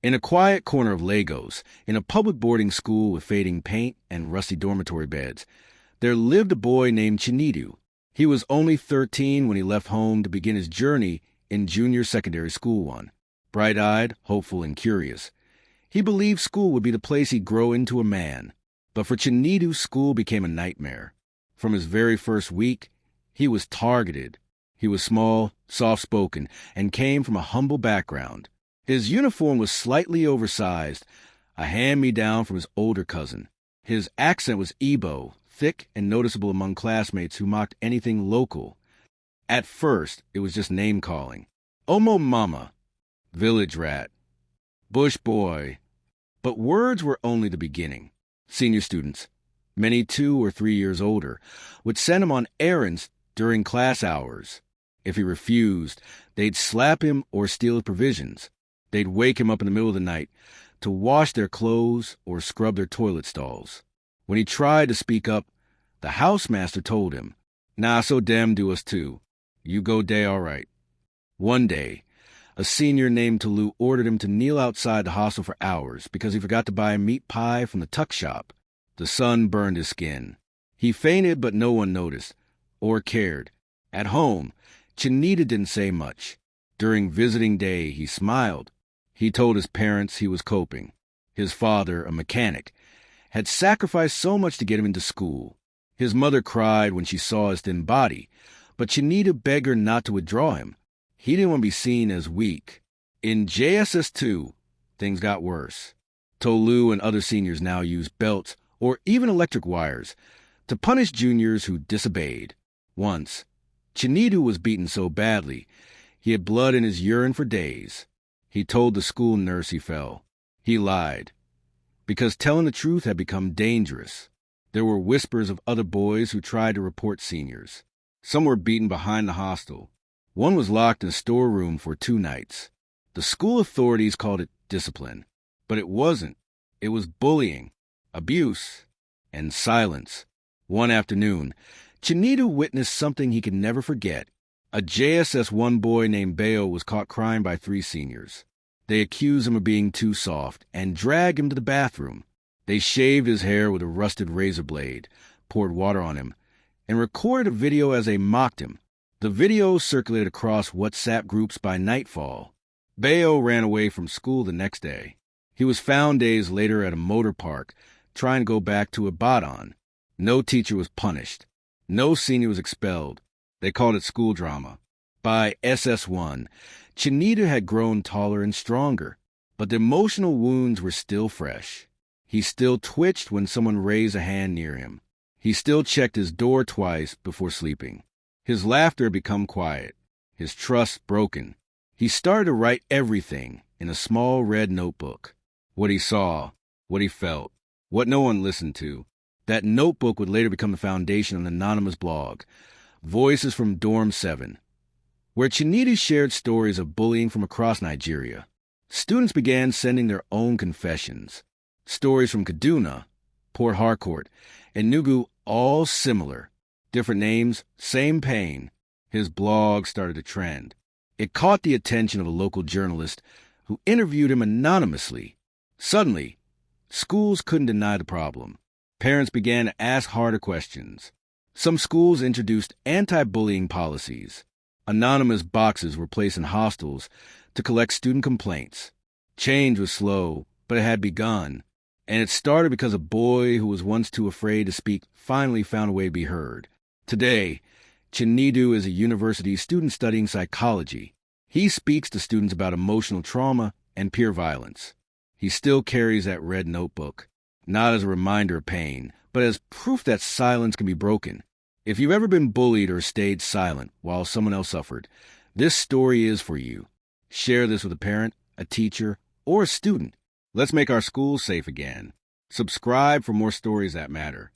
In a quiet corner of Lagos, in a public boarding school with fading paint and rusty dormitory beds, there lived a boy named Chinedu. He was only 13 when he left home to begin his journey in junior secondary school one. Bright-eyed, hopeful, and curious. He believed school would be the place he'd grow into a man. But for Chinedu, school became a nightmare. From his very first week, he was targeted. He was small, soft-spoken, and came from a humble background. His uniform was slightly oversized, a hand-me-down from his older cousin. His accent was Igbo, thick and noticeable among classmates who mocked anything local. At first, it was just name-calling. Omo Mama, village rat, bush boy. But words were only the beginning. Senior students, many 2 or 3 years older, would send him on errands during class hours. If he refused, they'd slap him or steal his provisions. They'd wake him up in the middle of the night to wash their clothes or scrub their toilet stalls. When he tried to speak up, the housemaster told him, "Nah, so dem do us too. You go day all right." One day, a senior named Tolu ordered him to kneel outside the hostel for hours because he forgot to buy a meat pie from the tuck shop. The sun burned his skin. He fainted, but no one noticed or cared. At home, Chinedu didn't say much. During visiting day, he smiled. He told his parents he was coping. His father, a mechanic, had sacrificed so much to get him into school. His mother cried when she saw his thin body, but Chinedu begged her not to withdraw him. He didn't want to be seen as weak. In JSS 2, things got worse. Tolu and other seniors now used belts or even electric wires to punish juniors who disobeyed. Once, Chinedu was beaten so badly, he had blood in his urine for days. He told the school nurse he fell. He lied, because telling the truth had become dangerous. There were whispers of other boys who tried to report seniors. Some were beaten behind the hostel. One was locked in a storeroom for 2 nights. The school authorities called it discipline, but it wasn't. It was bullying, abuse, and silence. One afternoon, Chinedu witnessed something he could never forget. A JSS 1 boy named Bayo was caught crying by 3 seniors. They accused him of being too soft and dragged him to the bathroom. They shaved his hair with a rusted razor blade, poured water on him, and recorded a video as they mocked him. The video circulated across WhatsApp groups by nightfall. Bayo ran away from school the next day. He was found days later at a motor park, trying to go back to Ibadan. No teacher was punished. No senior was expelled. They called it school drama. By SS1, Chinedu had grown taller and stronger, but the emotional wounds were still fresh. He still twitched when someone raised a hand near him. He still checked his door twice before sleeping. His laughter had become quiet, his trust broken. He started to write everything in a small red notebook. What he saw, what he felt, what no one listened to. That notebook would later become the foundation of an anonymous blog, Voices from Dorm 7, where Chinedu shared stories of bullying from across Nigeria. Students began sending their own confessions. Stories from Kaduna, Port Harcourt, and Nugu, all similar. Different names, same pain. His blog started a trend. It caught the attention of a local journalist who interviewed him anonymously. Suddenly, schools couldn't deny the problem. Parents began to ask harder questions. Some schools introduced anti-bullying policies. Anonymous boxes were placed in hostels to collect student complaints. Change was slow, but it had begun. And it started because a boy who was once too afraid to speak finally found a way to be heard. Today, Chinedu is a university student studying psychology. He speaks to students about emotional trauma and peer violence. He still carries that red notebook, not as a reminder of pain, but as proof that silence can be broken. If you've ever been bullied or stayed silent while someone else suffered, this story is for you. Share this with a parent, a teacher, or a student. Let's make our schools safe again. Subscribe for more stories that matter.